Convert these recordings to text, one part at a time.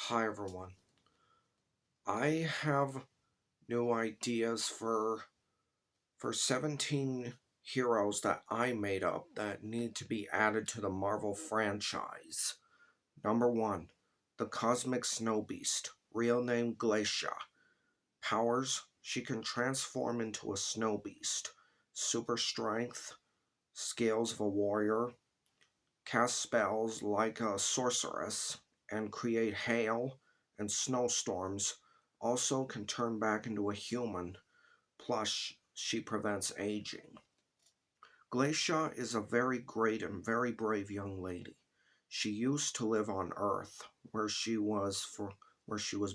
Hi everyone. I have new ideas for 17 heroes that I made up that need to be added to the Marvel franchise. Number 1, the Cosmic Snow Beast, real name Glacia. Powers: she can transform into a snow beast. Super strength, skills of a warrior, cast spells like a sorceress, and create hail and snowstorms. Also can turn back into a human, plus she prevents aging. Glacia is a very great and very brave young lady. She used to live on Earth, where she was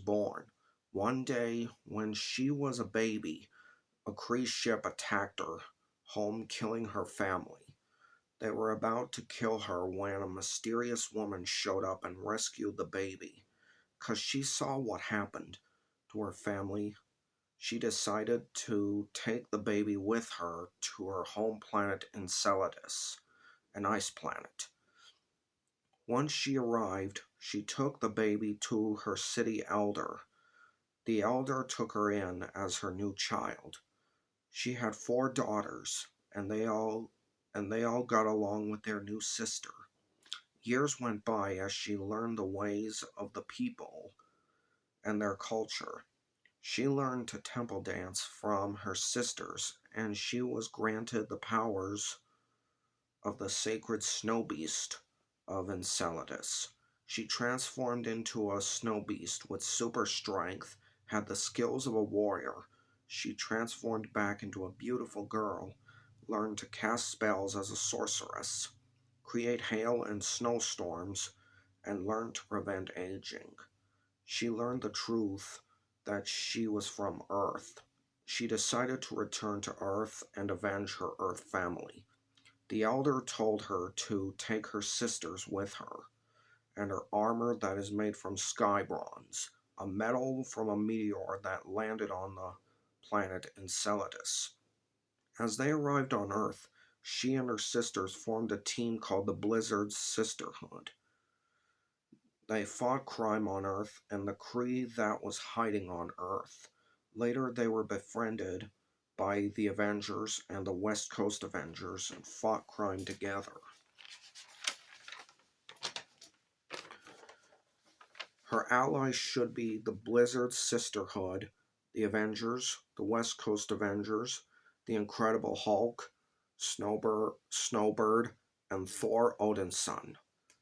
born. One day, when she was a baby, a Kree ship attacked her home, killing her family. They were about to kill her when a mysterious woman showed up and rescued the baby. 'Cause she saw what happened to her family, she decided to take the baby with her to her home planet Enceladus, an ice planet. Once she arrived, she took the baby to her city elder. The elder took her in as her new child. She had four daughters, and they all got along with their new sister. Years went by as she learned the ways of the people and their culture. She learned to temple dance from her sisters, and she was granted the powers of the sacred snow beast of Enceladus. She transformed into a snow beast with super strength, had the skills of a warrior. She transformed back into a beautiful girl, learned to cast spells as a sorceress, create hail and snowstorms, and learned to prevent aging. She learned the truth that she was from Earth. She decided to return to Earth and avenge her Earth family. The elder told her to take her sisters with her, and her armor that is made from sky bronze, a metal from a meteor that landed on the planet Enceladus. As they arrived on Earth, she and her sisters formed a team called the Blizzard Sisterhood. They fought crime on Earth and the Kree that was hiding on Earth. Later, they were befriended by the Avengers and the West Coast Avengers and fought crime together. Her allies should be the Blizzard Sisterhood, the Avengers, the West Coast Avengers, the Incredible Hulk, Snowbird, and Thor Odin's son.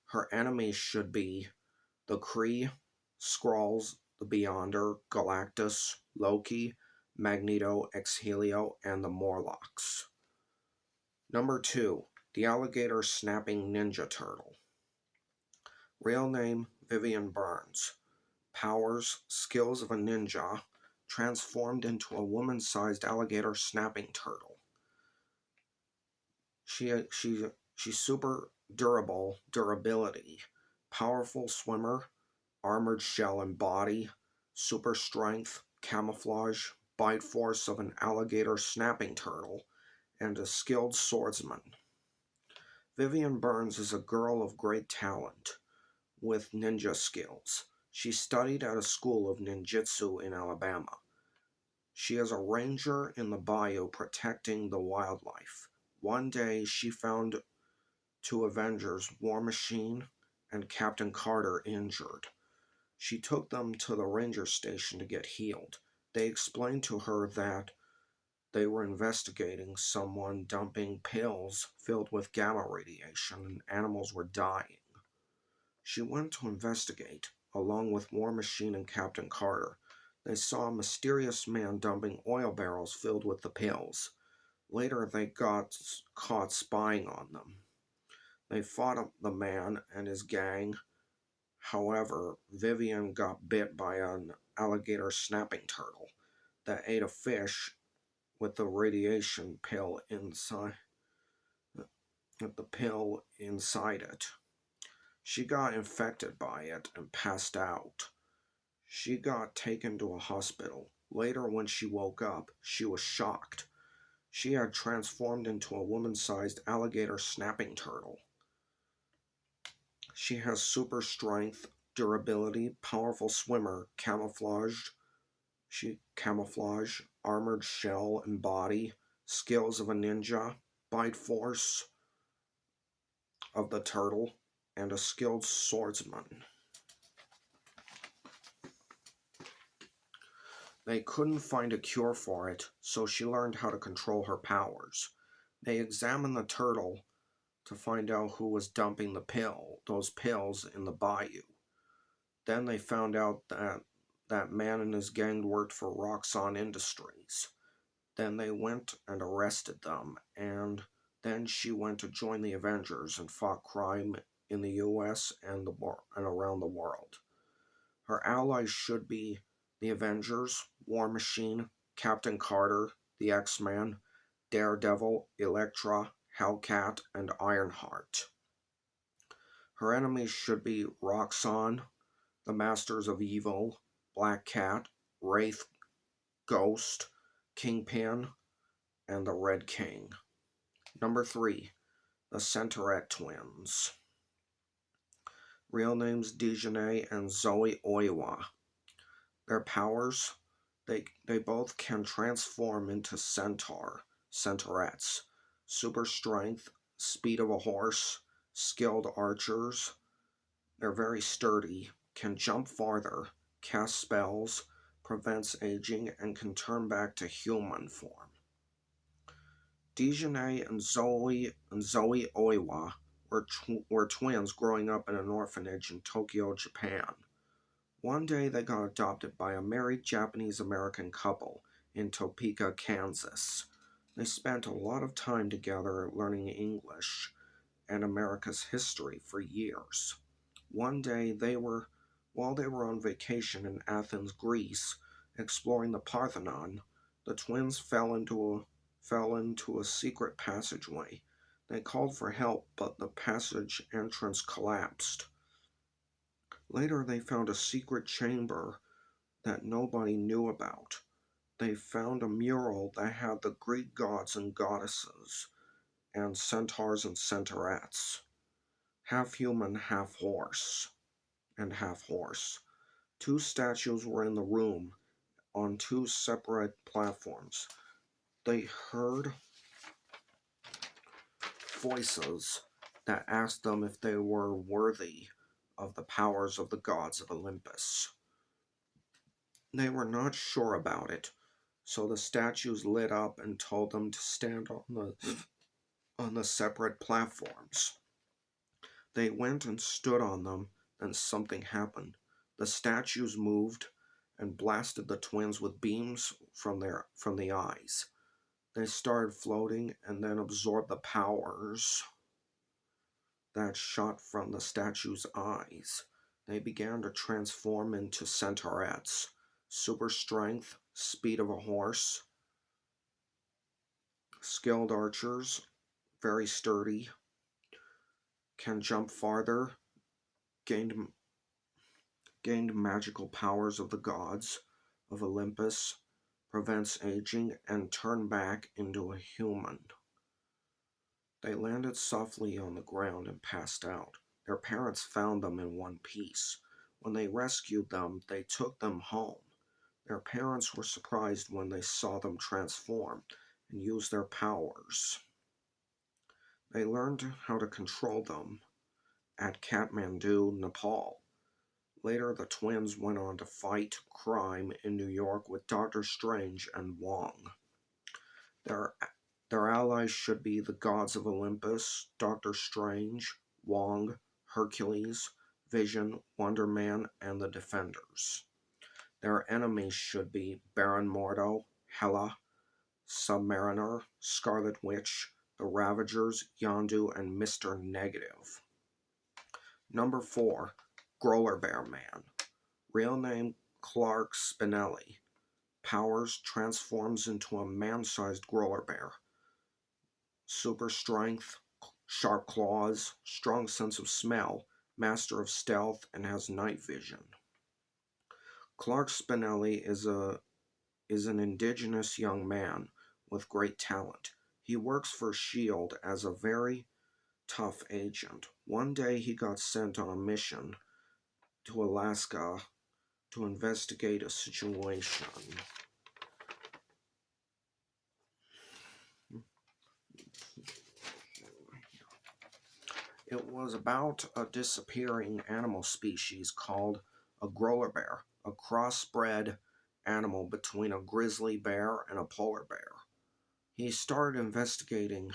Her enemies should be the Kree, Skrulls, the Beyonder, Galactus, Loki, Magneto, Exhelio, and the Morlocks. Number 2, the Alligator Snapping Ninja Turtle. Real name Vivian Burns. Powers: skills of a ninja, transformed into a woman-sized alligator snapping turtle. She's super durability, powerful swimmer, armored shell and body, super strength, camouflage, bite force of an alligator snapping turtle, and a skilled swordsman. Vivian Burns is a girl of great talent with ninja skills. She studied at a school of ninjutsu in Alabama. She is a ranger in the bayou protecting the wildlife. One day she found two Avengers, War Machine and Captain Carter, injured. She took them to the ranger station to get healed. They explained to her that they were investigating someone dumping pills filled with gamma radiation and animals were dying. She went to investigate, along with War Machine and Captain Carter. They saw a mysterious man dumping oil barrels filled with the pills. Later, they got caught spying on them. They fought the man and his gang. However, Vivian got bit by an alligator snapping turtle that ate a fish with the radiation pill inside it. She got infected by it and passed out. She got taken to a hospital. Later, when she woke up, she was shocked. She had transformed into a woman-sized alligator snapping turtle. She has super strength, Durability, powerful swimmer, camouflage, armored shell and body, skills of a ninja, bite force of the turtle, and a skilled swordsman. They couldn't find a cure for it, so she learned how to control her powers. They examined the turtle to find out who was dumping those pills in the bayou. Then they found out that that man and his gang worked for Roxxon Industries. Then they went and arrested them, and then she went to join the Avengers and fought crime in the US and around the world. Her allies should be the Avengers, War Machine, Captain Carter, the X-Men, Daredevil, Elektra, Hellcat, and Ironheart. Her enemies should be Roxxon, the Masters of Evil, Black Cat, Wraith, Ghost, Kingpin, and the Red King. Number 3, the Centauret Twins. Real names Dejanay and Zoe Oiwa. Their powers, they both can transform into centaurettes, super strength, speed of a horse, skilled archers. They're very sturdy, can jump farther, cast spells, prevents aging, and can turn back to human form. Dejanay and Zoe Oiwa were twins growing up in an orphanage in Tokyo, Japan. One day they got adopted by a married Japanese-American couple in Topeka, Kansas. They spent a lot of time together learning English and America's history for years. One day while they were on vacation in Athens, Greece, exploring the Parthenon, the twins fell into a secret passageway. They called for help, but the passage entrance collapsed. Later, they found a secret chamber that nobody knew about. They found a mural that had the Greek gods and goddesses, and centaurs and centaurettes, half human, half horse. Two statues were in the room on two separate platforms. They heard voices that asked them if they were worthy of the powers of the gods of Olympus. They were not sure about it, so the statues lit up and told them to stand on the separate platforms. They went and stood on them, and something happened. The statues moved and blasted the twins with beams from the eyes. They started floating and then absorbed the powers that shot from the statue's eyes. They began to transform into centaurettes. Super strength, speed of a horse, skilled archers, very sturdy, can jump farther, gained magical powers of the gods of Olympus, prevents aging, and turned back into a human. They landed softly on the ground and passed out. Their parents found them in one piece. When they rescued them, they took them home. Their parents were surprised when they saw them transform and use their powers. They learned how to control them at Kathmandu, Nepal. Later, the twins went on to fight crime in New York with Doctor Strange and Wong. Their allies should be the gods of Olympus, Doctor Strange, Wong, Hercules, Vision, Wonder Man, and the Defenders. Their enemies should be Baron Mordo, Hela, Submariner, Scarlet Witch, the Ravagers, Yondu, and Mr. Negative. Number 4, Growler Bear Man. Real name Clark Spinelli. Powers, transforms into a man-sized growler bear. Super strength, sharp claws, strong sense of smell, master of stealth, and has night vision. Clark Spinelli is an indigenous young man with great talent. He works for S.H.I.E.L.D. as a very tough agent. One day he got sent on a mission to Alaska to investigate a situation. It was about a disappearing animal species called a growler bear, a crossbred animal between a grizzly bear and a polar bear. He started investigating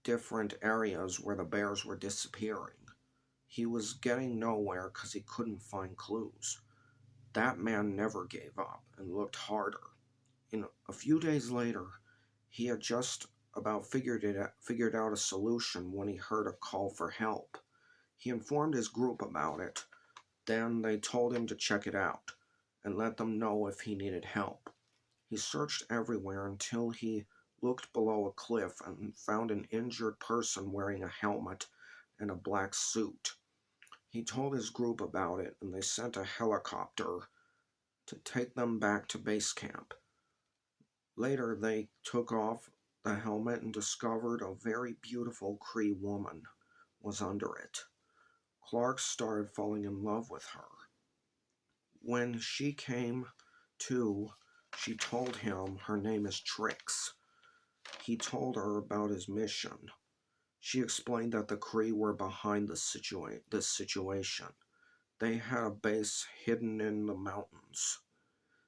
different areas where the bears were disappearing. He was getting nowhere because he couldn't find clues. That man never gave up and looked harder. A few days later, he had just about figured out a solution when he heard a call for help. He informed his group about it. Then they told him to check it out and let them know if he needed help. He searched everywhere until he looked below a cliff and found an injured person wearing a helmet and a black suit. He told his group about it, and they sent a helicopter to take them back to base camp. Later, they took off the helmet and discovered a very beautiful Cree woman was under it. Clark started falling in love with her. When she came to, she told him her name is Trix. He told her about his mission. She explained that the Cree were behind this situation. They had a base hidden in the mountains.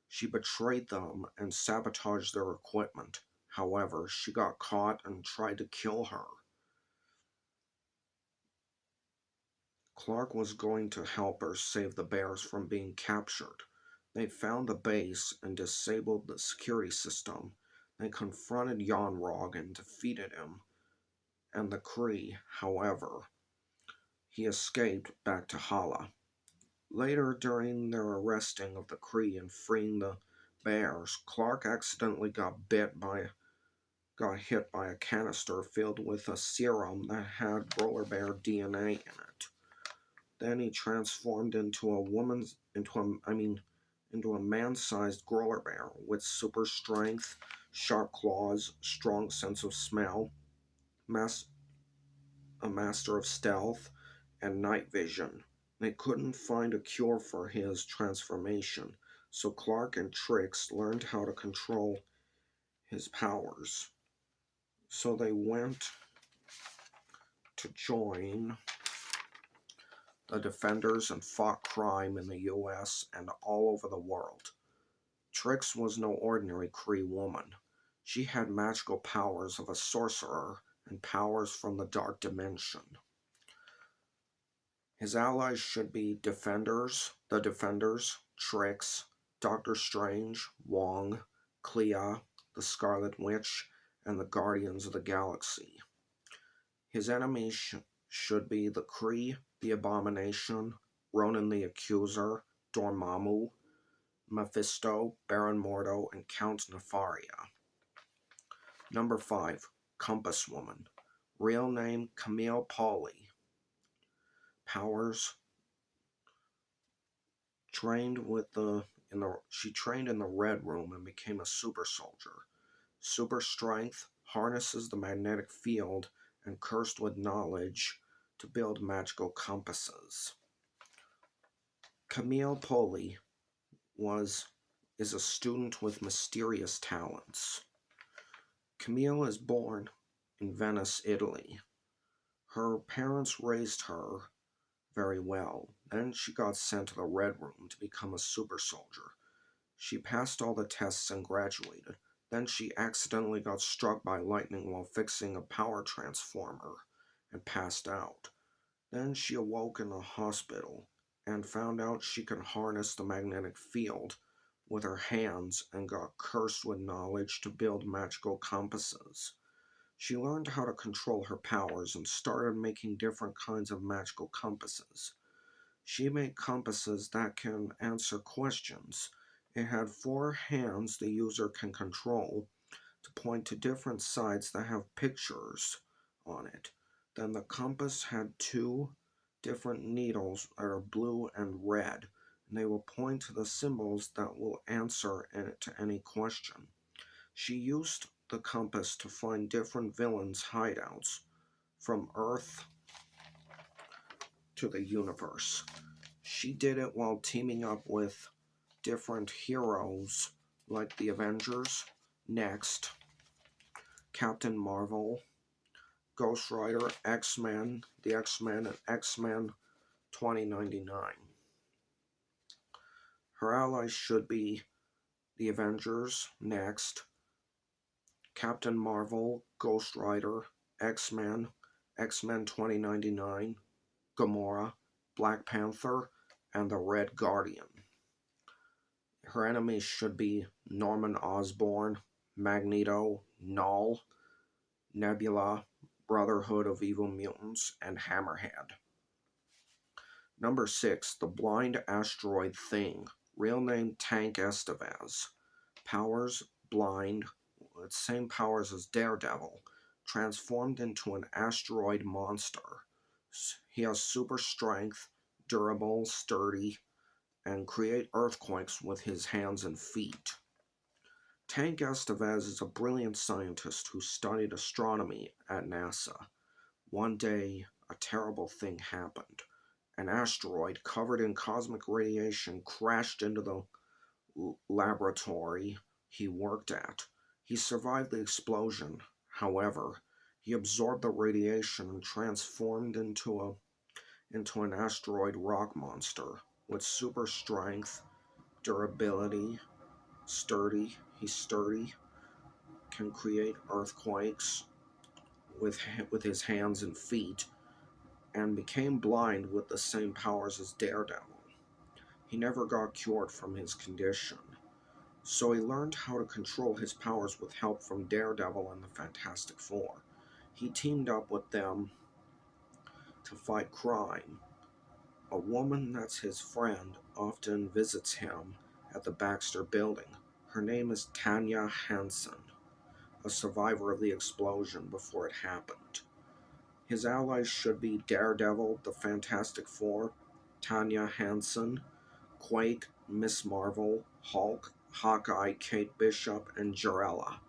She betrayed them and sabotaged their equipment. However, she got caught and tried to kill her. Clark was going to help her save the bears from being captured. They found the base and disabled the security system. They confronted Yonrog and defeated him and the Cree. However, he escaped back to Hala. Later, during their arresting of the Cree and freeing the bears, Clark accidentally got hit by a canister filled with a serum that had Roller Bear DNA in it. Then he transformed into a man-sized Growler Bear with super strength, sharp claws, strong sense of smell, a master of stealth, and night vision. They couldn't find a cure for his transformation, so Clark and Trix learned how to control his powers. So they went to join the Defenders and fought crime in the US and all over the world. Trix was no ordinary Cree woman. She had magical powers of a sorcerer and powers from the dark dimension. His allies should be the Defenders, Trix, Doctor Strange, Wong, Clea, the Scarlet Witch, and the Guardians of the Galaxy. His enemies should be the Kree, the Abomination, Ronan the Accuser, Dormammu, Mephisto, Baron Mordo, and Count Nefaria. Number 5. Compass Woman. Real name Camille Pauly. Powers. She trained in the Red Room and became a super soldier. Super strength, harnesses the magnetic field, and cursed with knowledge to build magical compasses. Camille Pauly is a student with mysterious talents. Camille is born in Venice, Italy. Her parents raised her very well. Then she got sent to the Red Room to become a super soldier. She passed all the tests and graduated. Then she accidentally got struck by lightning while fixing a power transformer and passed out. Then she awoke in a hospital and found out she could harness the magnetic field with her hands and got cursed with knowledge to build magical compasses. She learned how to control her powers and started making different kinds of magical compasses. She made compasses that can answer questions. It had 4 hands the user can control to point to different sites that have pictures on it. Then the compass had 2 different needles that are blue and red, and they will point to the symbols that will answer to any question. She used the compass to find different villains' hideouts from Earth to the universe. She did it while teaming up with different heroes like the Avengers, Next, Captain Marvel, Ghost Rider, X-Men, the X-Men, and X-Men 2099. Her allies should be the Avengers, Next, Captain Marvel, Ghost Rider, X-Men, X-Men 2099, Gamora, Black Panther, and the Red Guardian. Her enemies should be Norman Osborn, Magneto, Null, Nebula, Brotherhood of Evil Mutants, and Hammerhead. Number 6. The Blind Asteroid Thing. Real name Tank Estevez. Powers blind, with same powers as Daredevil, transformed into an asteroid monster. He has super strength, durable, sturdy, and create earthquakes with his hands and feet. Tank Estevez is a brilliant scientist who studied astronomy at NASA. One day, a terrible thing happened. An asteroid covered in cosmic radiation crashed into the laboratory he worked at. He survived the explosion. However, he absorbed the radiation and transformed into an asteroid rock monster with super strength, durability, he's sturdy, can create earthquakes with his hands and feet, and became blind with the same powers as Daredevil. He never got cured from his condition, so he learned how to control his powers with help from Daredevil and the Fantastic Four. He teamed up with them to fight crime. A woman that's his friend often visits him at the Baxter Building. Her name is Tanya Hansen, a survivor of the explosion before it happened. His allies should be Daredevil, the Fantastic Four, Tanya Hansen, Quake, Miss Marvel, Hulk, Hawkeye, Kate Bishop, and Jarella.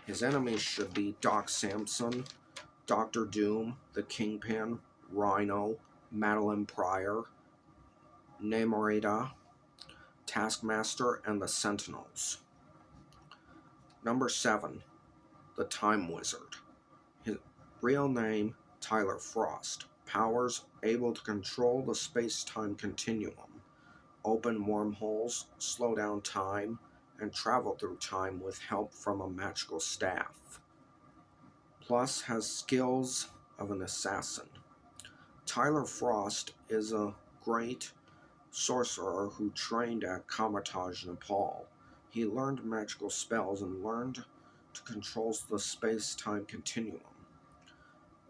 His enemies should be Doc Samson, Doctor Doom, the Kingpin, Rhino, Madeline Pryor, Namorita, Taskmaster, and the Sentinels. Number 7. The Time Wizard. His real name, Tyler Frost. Powers, able to control the space-time continuum, open wormholes, slow down time, and travel through time with help from a magical staff. Plus has skills of an assassin. Tyler Frost is a great sorcerer who trained at Kamataj, Nepal. He learned magical spells and learned to control the space-time continuum,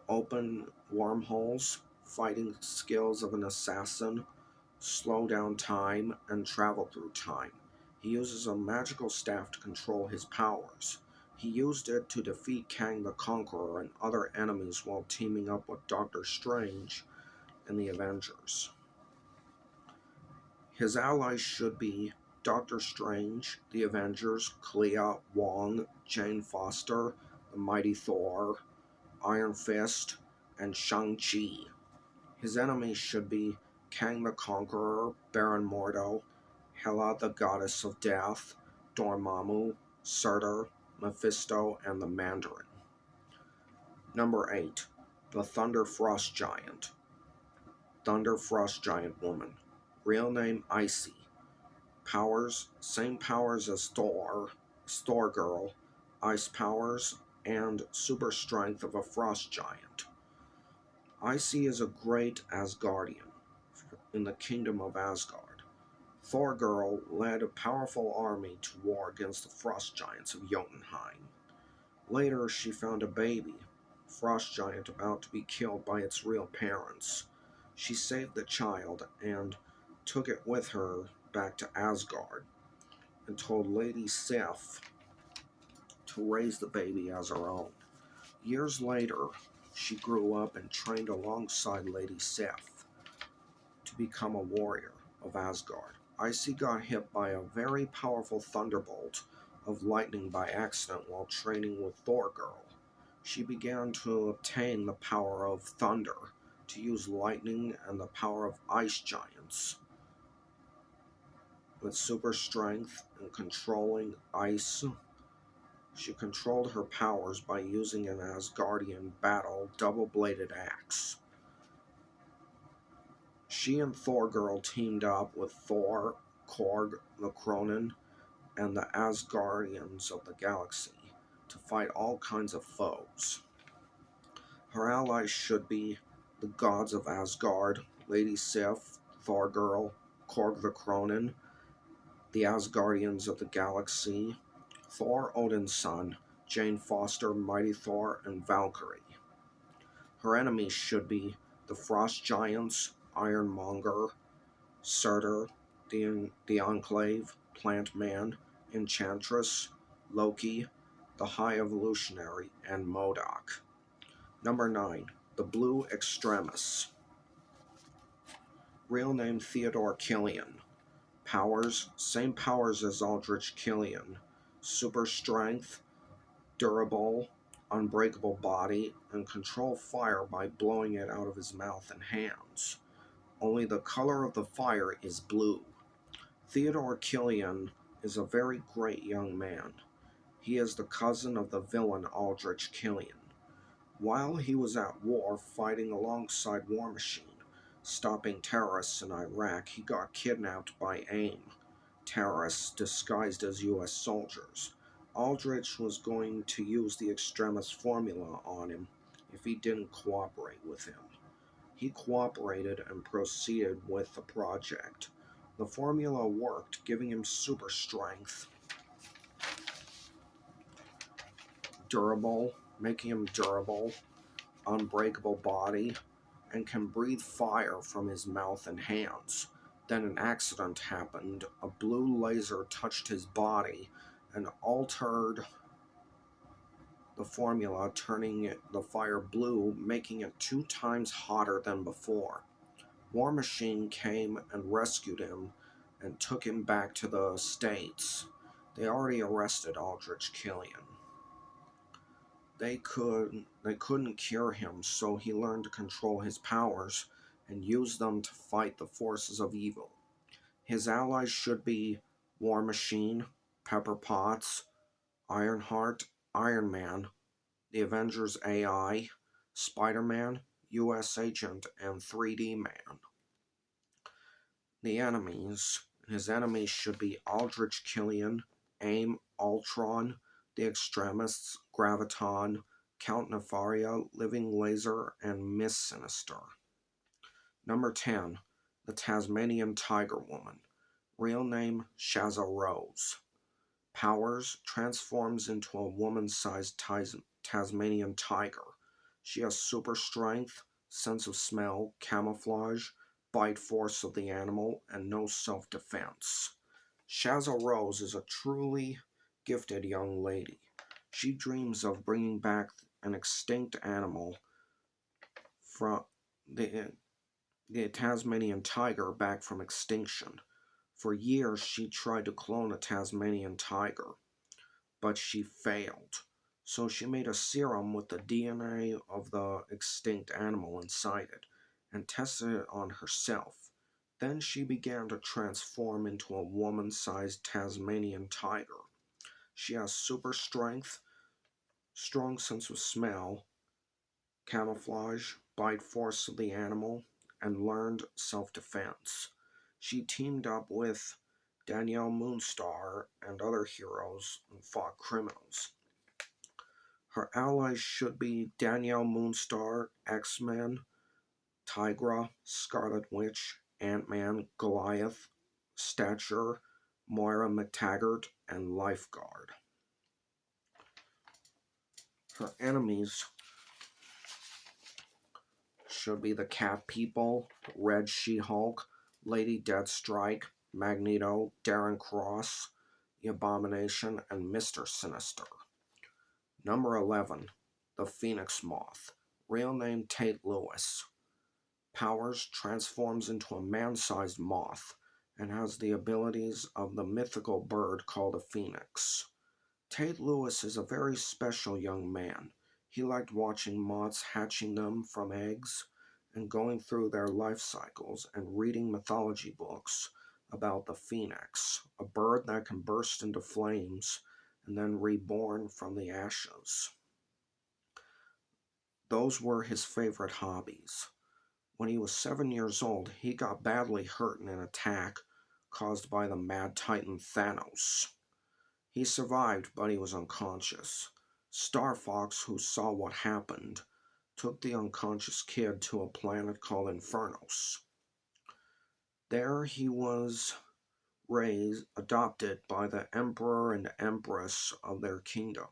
open wormholes, fighting skills of an assassin, slow down time, and travel through time. He uses a magical staff to control his powers. He used it to defeat Kang the Conqueror and other enemies while teaming up with Doctor Strange and the Avengers. His allies should be Doctor Strange, the Avengers, Clea, Wong, Jane Foster, the Mighty Thor, Iron Fist, and Shang-Chi. His enemies should be Kang the Conqueror, Baron Mordo, Hela the Goddess of Death, Dormammu, Surtur, Mephisto, and the Mandarin. Number 8. The Thunder Frost Giant. Thunder Frost Giant Woman. Real name Icy. Powers, same powers as Thor Girl, ice powers, and super strength of a frost giant. Icy is a great Asgardian in the kingdom of Asgard. Thor Girl led a powerful army to war against the frost giants of Jotunheim. Later, she found a baby, frost giant about to be killed by its real parents. She saved the child and took it with her back to Asgard and told Lady Sif to raise the baby as her own. Years later, she grew up and trained alongside Lady Sif to become a warrior of Asgard. Icy got hit by a very powerful thunderbolt of lightning by accident while training with Thor Girl. She began to obtain the power of thunder to use lightning and the power of ice giants. With super strength and controlling ice, she controlled her powers by using an Asgardian battle double-bladed axe. She and Thor Girl teamed up with Thor, Korg the Cronin, and the Asgardians of the galaxy to fight all kinds of foes. Her allies should be the gods of Asgard, Lady Sif, Thor Girl, Korg the Cronin, the Asgardians of the galaxy, Thor Odin's son, Jane Foster, Mighty Thor, and Valkyrie. Her enemies should be the Frost Giants, Ironmonger, Surtur, the Enclave, Plant Man, Enchantress, Loki, the High Evolutionary, and MODOK. Number 9. The Blue Extremis. Real name Theodore Killian. Powers, same powers as Aldrich Killian. Super strength, durable, unbreakable body, and control fire by blowing it out of his mouth and hands. Only the color of the fire is blue. Theodore Killian is a very great young man. He is the cousin of the villain Aldrich Killian. While he was at war fighting alongside War Machine, stopping terrorists in Iraq, he got kidnapped by AIM, terrorists disguised as US soldiers. Aldrich was going to use the Extremis formula on him if he didn't cooperate with him. He cooperated and proceeded with the project. The formula worked, giving him super strength, making him durable, unbreakable body, and can breathe fire from his mouth and hands. Then an accident happened. A blue laser touched his body and altered the formula, turning the fire blue, making it 2 times hotter than before. War Machine came and rescued him and took him back to the States. They already arrested Aldrich Killian. They couldn't cure him, so he learned to control his powers and use them to fight the forces of evil. His allies should be War Machine, Pepper Potts, Ironheart, Iron Man, the Avengers AI, Spider-Man, US Agent, and 3D Man. His enemies should be Aldrich Killian, AIM, Ultron, the Extremists, Graviton, Count Nefaria, Living Laser, and Miss Sinister. Number 10. The Tasmanian Tiger Woman. Real name Shazza Rose. Powers, transforms into a woman-sized Tasmanian tiger. She has super strength, sense of smell, camouflage, bite force of the animal, and no self-defense. Shazza Rose is a truly gifted young lady. She dreams of bringing back an extinct animal from the Tasmanian tiger back from extinction. For years, she tried to clone a Tasmanian tiger, but she failed. So she made a serum with the DNA of the extinct animal inside it and tested it on herself. Then she began to transform into a woman-sized Tasmanian tiger. She has super strength, strong sense of smell, camouflage, bite force of the animal, and learned self-defense. She teamed up with Danielle Moonstar and other heroes and fought criminals. Her allies should be Danielle Moonstar, X-Men, Tigra, Scarlet Witch, Ant-Man, Goliath, Stature, Moira McTaggart, and Lifeguard. Her enemies should be the Cat People, Red She-Hulk, Lady Deathstrike, Magneto, Darren Cross, the Abomination, and Mr. Sinister. Number 11. The Phoenix Moth. Real name Tate Lewis. Powers, transforms into a man-sized moth and has the abilities of the mythical bird called a phoenix. Tate Lewis is a very special young man. He liked watching moths hatching them from eggs and going through their life cycles and reading mythology books about the phoenix, a bird that can burst into flames and then reborn from the ashes. Those were his favorite hobbies. When he was 7 years old, he got badly hurt in an attack caused by the mad titan Thanos. He survived, but he was unconscious. Star Fox, who saw what happened, took the unconscious kid to a planet called Infernos. There he was adopted by the emperor and empress of their kingdom.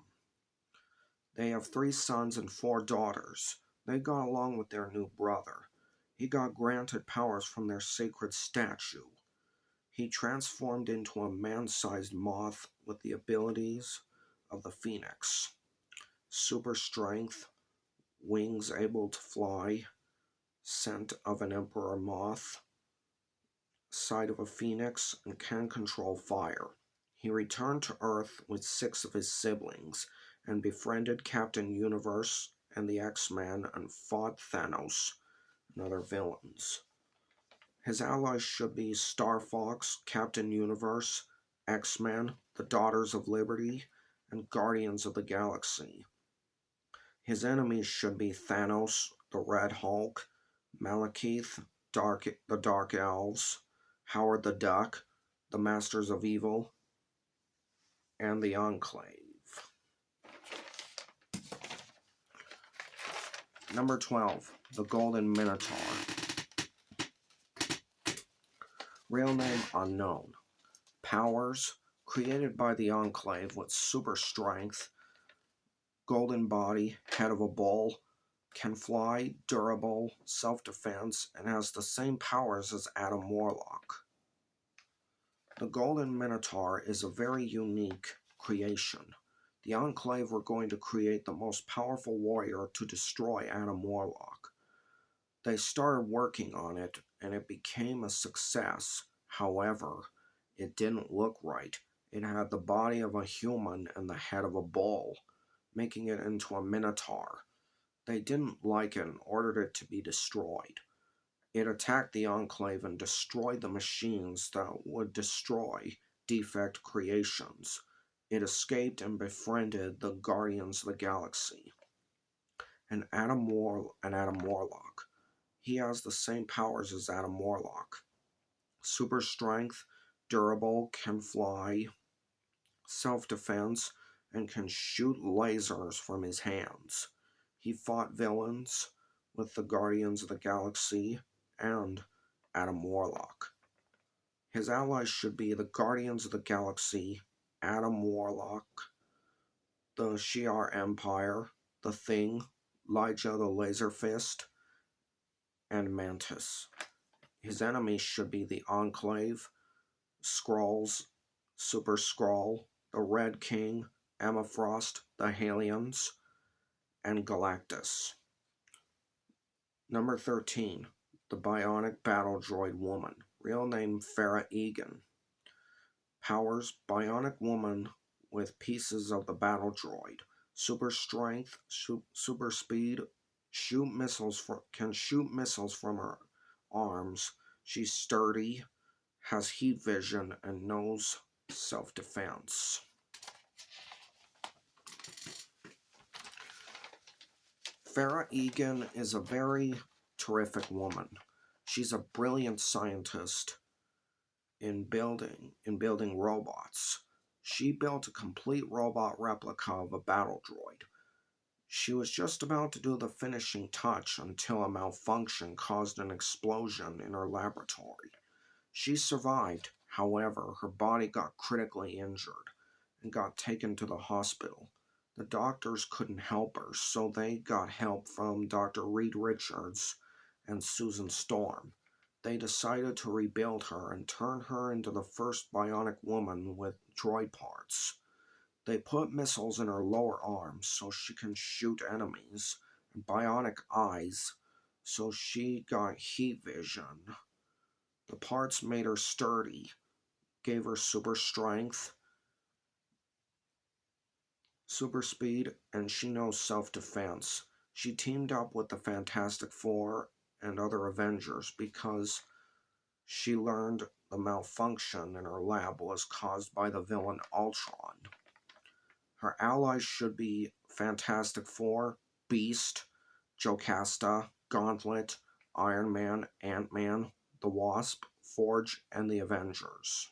They have 3 sons and 4 daughters. They got along with their new brother. He got granted powers from their sacred statue. He transformed into a man-sized moth with the abilities of the phoenix. Super strength, wings able to fly, scent of an emperor moth, sight of a phoenix, and can control fire. He returned to Earth with 6 of his siblings and befriended Captain Universe and the X-Men and fought Thanos and other villains. His allies should be Star Fox, Captain Universe, X-Men, the Daughters of Liberty, and Guardians of the Galaxy. His enemies should be Thanos, the Red Hulk, Malekith, the Dark Elves, Howard the Duck, the Masters of Evil, and the Enclave. Number 12, the Golden Minotaur. Real name unknown. Powers created by the Enclave with super strength, golden body, head of a bull, can fly, durable, self-defense, and has the same powers as Adam Warlock. The Golden Minotaur is a very unique creation. The Enclave were going to create the most powerful warrior to destroy Adam Warlock. They started working on it, and it became a success. However, it didn't look right. It had the body of a human and the head of a bull, making it into a minotaur. They didn't like it and ordered it to be destroyed. It attacked the Enclave and destroyed the machines that would destroy defect creations. It escaped and befriended the Guardians of the Galaxy. And Adam Warlock. He has the same powers as Adam Warlock. Super strength, durable, can fly, self-defense, and can shoot lasers from his hands. He fought villains with the Guardians of the Galaxy and Adam Warlock. His allies should be the Guardians of the Galaxy, Adam Warlock, the Shi'ar Empire, the Thing, Lyja the Laser Fist, and Mantis. His enemies should be the Enclave, Skrulls, Super Skrull, the Red King, Emma Frost, the Hellions, and Galactus. Number 13, the Bionic Battle Droid Woman. Real name Farah Egan. Powers: Bionic Woman with pieces of the battle droid. Super strength, super speed, can shoot missiles from her arms. She's sturdy, has heat vision, and knows self-defense. Farah Egan is a very terrific woman. She's a brilliant scientist in building robots. She built a complete robot replica of a battle droid. She was just about to do the finishing touch until a malfunction caused an explosion in her laboratory. She survived, however, her body got critically injured and got taken to the hospital. The doctors couldn't help her, so they got help from Dr. Reed Richards and Susan Storm. They decided to rebuild her and turn her into the first bionic woman with droid parts. They put missiles in her lower arms so she can shoot enemies, and bionic eyes so she got heat vision. The parts made her sturdy, gave her super strength, super speed, and she knows self-defense. She teamed up with the Fantastic Four and other Avengers because she learned the malfunction in her lab was caused by the villain Ultron. Her allies should be Fantastic Four, Beast, Jocasta, Gauntlet, Iron Man, Ant-Man, the Wasp, Forge, and the Avengers.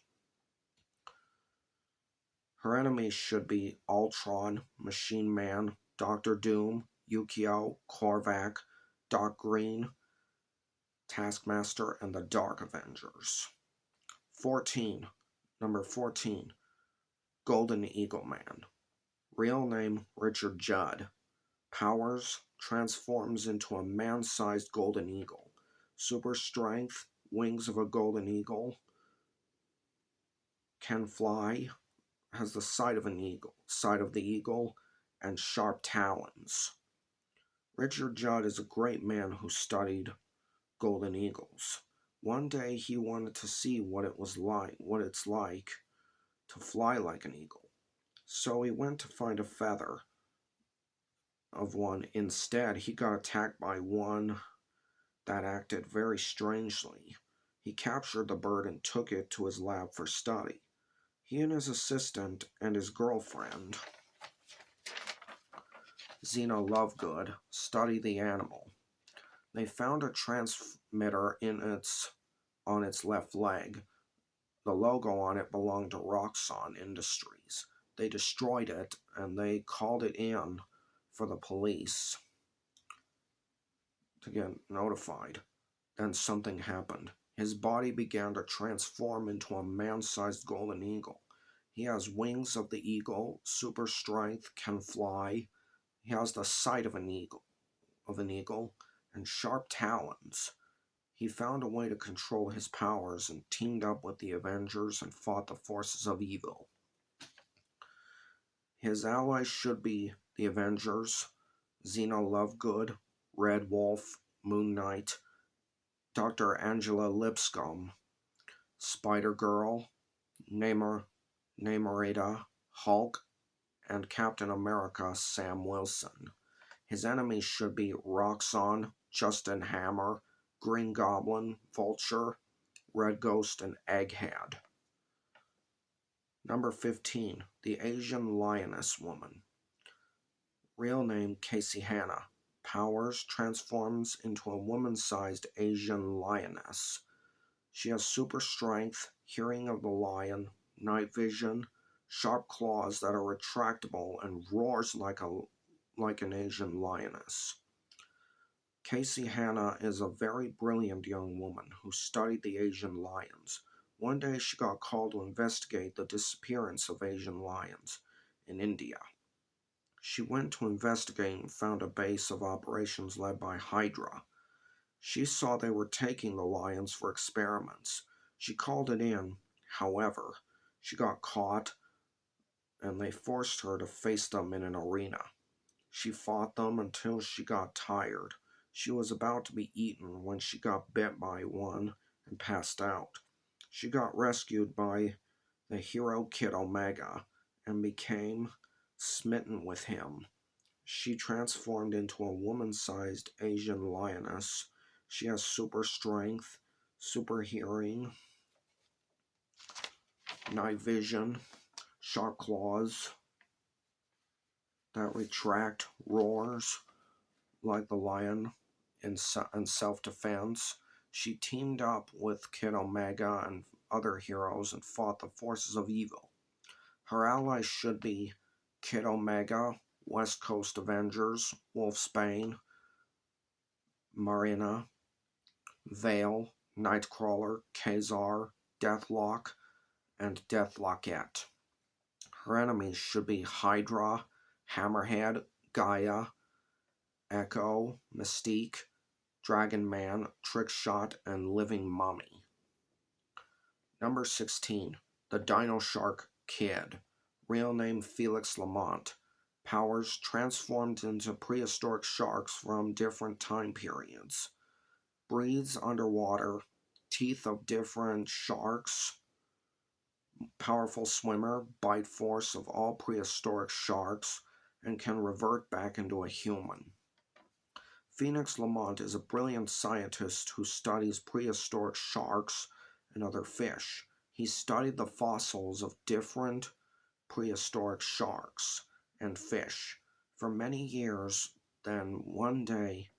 Her enemies should be Ultron, Machine Man, Doctor Doom, Yukio, Korvac, Doc Green, Taskmaster, and the Dark Avengers. 14. Number 14. Golden Eagle Man. Real name Richard Judd. Powers: transforms into a man-sized golden eagle. Super strength: wings of a golden eagle. Can fly. Has the sight of the eagle, and sharp talons. Richard Judd is a great man who studied golden eagles. One day he wanted to see what it's like to fly like an eagle. So he went to find a feather of one. Instead, he got attacked by one that acted very strangely. He captured the bird and took it to his lab for study. He and his assistant and his girlfriend, Zena Lovegood, studied the animal. They found a transmitter on its left leg. The logo on it belonged to Roxxon Industries. They destroyed it and they called it in for the police to get notified. Then something happened. His body began to transform into a man-sized golden eagle. He has wings of the eagle, super strength, can fly. He has the sight of an eagle, and sharp talons. He found a way to control his powers and teamed up with the Avengers and fought the forces of evil. His allies should be the Avengers, Zena Lovegood, Red Wolf, Moon Knight, Dr. Angela Lipscomb, Spider-Girl, Namorita, Hulk, and Captain America Sam Wilson. His enemies should be Roxxon, Justin Hammer, Green Goblin, Vulture, Red Ghost, and Egghead. Number 15. The Asian Lioness Woman. Real name Casey Hanna. Powers: transforms into a woman-sized Asian lioness. She has super strength, hearing of the lion, night vision, sharp claws that are retractable, and roars like an Asian lioness. Casey Hanna is a very brilliant young woman who studied the Asian lions. One day she got called to investigate the disappearance of Asian lions in India. She went to investigate and found a base of operations led by Hydra. She saw they were taking the lions for experiments. She called it in. However, she got caught and they forced her to face them in an arena. She fought them until she got tired. She was about to be eaten when she got bit by one and passed out. She got rescued by the hero Kid Omega and became smitten with him. She transformed into a woman-sized Asian lioness. She has super strength, super hearing, night vision, sharp claws that retract, roars like the lion in self-defense. She teamed up with Kid Omega and other heroes and fought the forces of evil. Her allies should be Kid Omega, West Coast Avengers, Wolfsbane, Marina, Vale, Nightcrawler, Kazar, Deathlock, and Deathlockette. Her enemies should be Hydra, Hammerhead, Gaia, Echo, Mystique, Dragon Man, Trickshot, and Living Mummy. Number 16. The Dino Shark Kid. Real name Felix Lamont. Powers: transformed into prehistoric sharks from different time periods. Breathes underwater. Teeth of different sharks. Powerful swimmer. Bite force of all prehistoric sharks. And can revert back into a human. Phoenix Lamont is a brilliant scientist who studies prehistoric sharks and other fish. He studied the fossils of different prehistoric sharks and fish for many years. Then one day,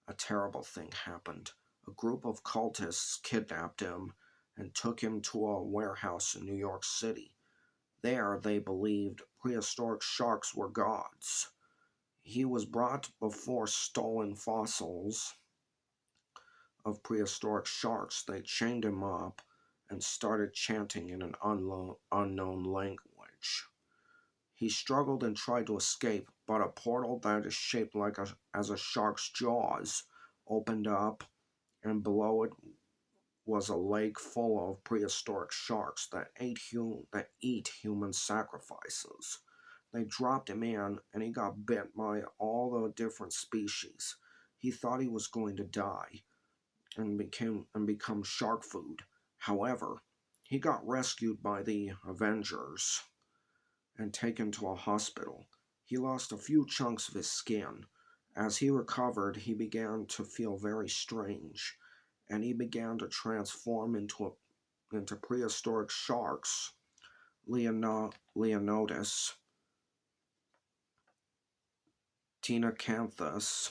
a terrible thing happened. A group of cultists kidnapped him and took him to a warehouse in New York City. There, they believed prehistoric sharks were gods. He was brought before stolen fossils of prehistoric sharks. They chained him up and started chanting in an unknown language. He struggled and tried to escape, but a portal that is shaped as a shark's jaws opened up, and below it was a lake full of prehistoric sharks that eat human sacrifices. They dropped him in, and he got bit by all the different species. He thought he was going to die and become shark food. However, he got rescued by the Avengers and taken to a hospital. He lost a few chunks of his skin. As he recovered, he began to feel very strange, and he began to transform into prehistoric sharks. Leonidas, Tinacanthus,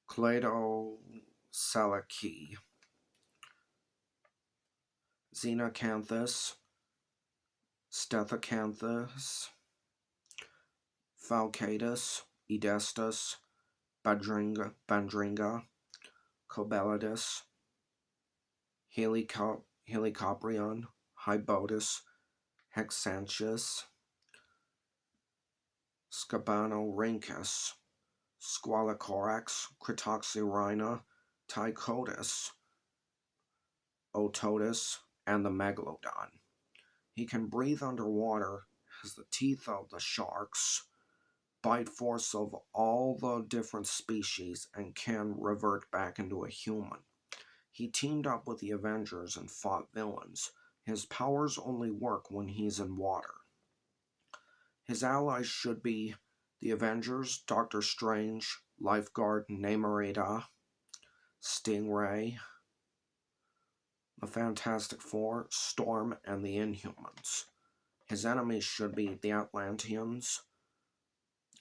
Cladosaliki, Xenacanthus, Stethocanthus, Falcatus, Edestus, Bandringa, Cobelidus, Helicoprion, Hybotus, Hexantius, Scabanorhynchus, Squalocorax, Critoxyrhina, Tychotus, Ototus, and the Megalodon. He can breathe underwater, has the teeth of the sharks, bite force of all the different species, and can revert back into a human. He teamed up with the Avengers and fought villains. His powers only work when he's in water. His allies should be the Avengers, Doctor Strange, Lifeguard Namorita, Stingray, the Fantastic Four, Storm, and the Inhumans. His enemies should be the Atlanteans,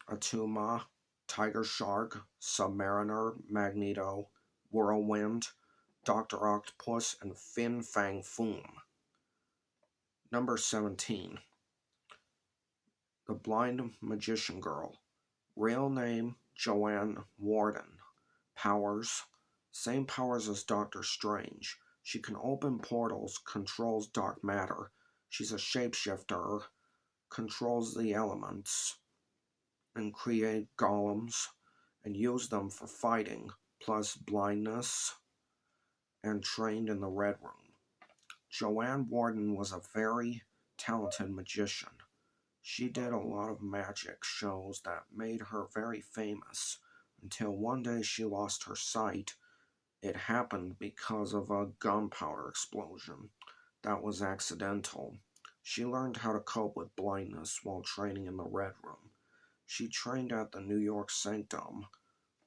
Atuma, Tiger Shark, Submariner, Magneto, Whirlwind, Dr. Octopus, and Fin Fang Foom. Number 17. The Blind Magician Girl. Real name, Joanne Warden. Powers. Same powers as Doctor Strange. She can open portals, controls dark matter. She's a shapeshifter, controls the elements, and create golems, and use them for fighting, plus blindness, and trained in the Red Room. Joanne Warden was a very talented magician. She did a lot of magic shows that made her very famous, until one day she lost her sight. It happened because of a gunpowder explosion that was accidental. She learned how to cope with blindness while training in the Red Room. She trained at the New York Sanctum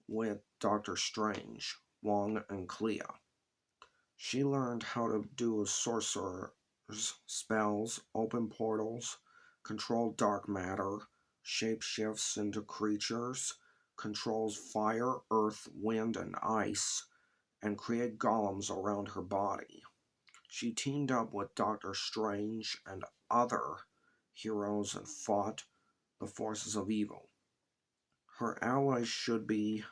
with Doctor Strange, Wong, and Clea. She learned how to do sorcerer's spells, open portals, control dark matter, shapeshifts into creatures, controls fire, earth, wind, and ice, and create golems around her body. She teamed up with Doctor Strange and other heroes and fought the forces of evil. Her allies should be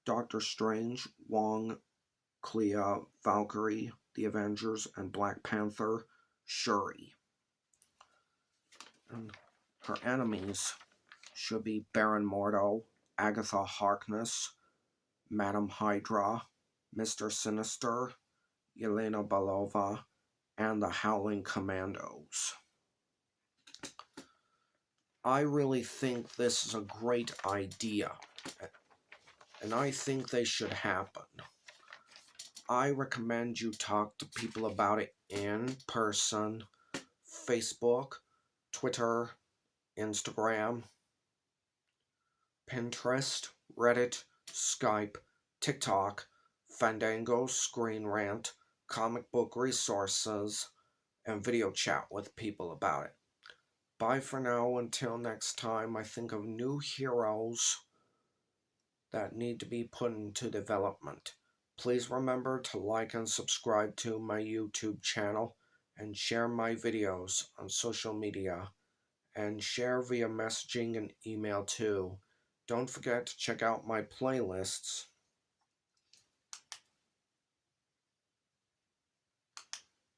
Doctor Strange, Wong, Clea, Valkyrie, the Avengers, and Black Panther, Shuri. And her enemies should be Baron Mordo, Agatha Harkness, Madame Hydra, Mr. Sinister, Yelena Belova, and the Howling Commandos. I really think this is a great idea, and I think they should happen. I recommend you talk to people about it in person, Facebook, Twitter, Instagram, Pinterest, Reddit, Skype, TikTok, Fandango, Screen Rant, comic book resources, and video chat with people about it. Bye for now. Until next time, I think of new heroes that need to be put into development. Please remember to like and subscribe to my YouTube channel and share my videos on social media and share via messaging and email too. Don't forget to check out my playlists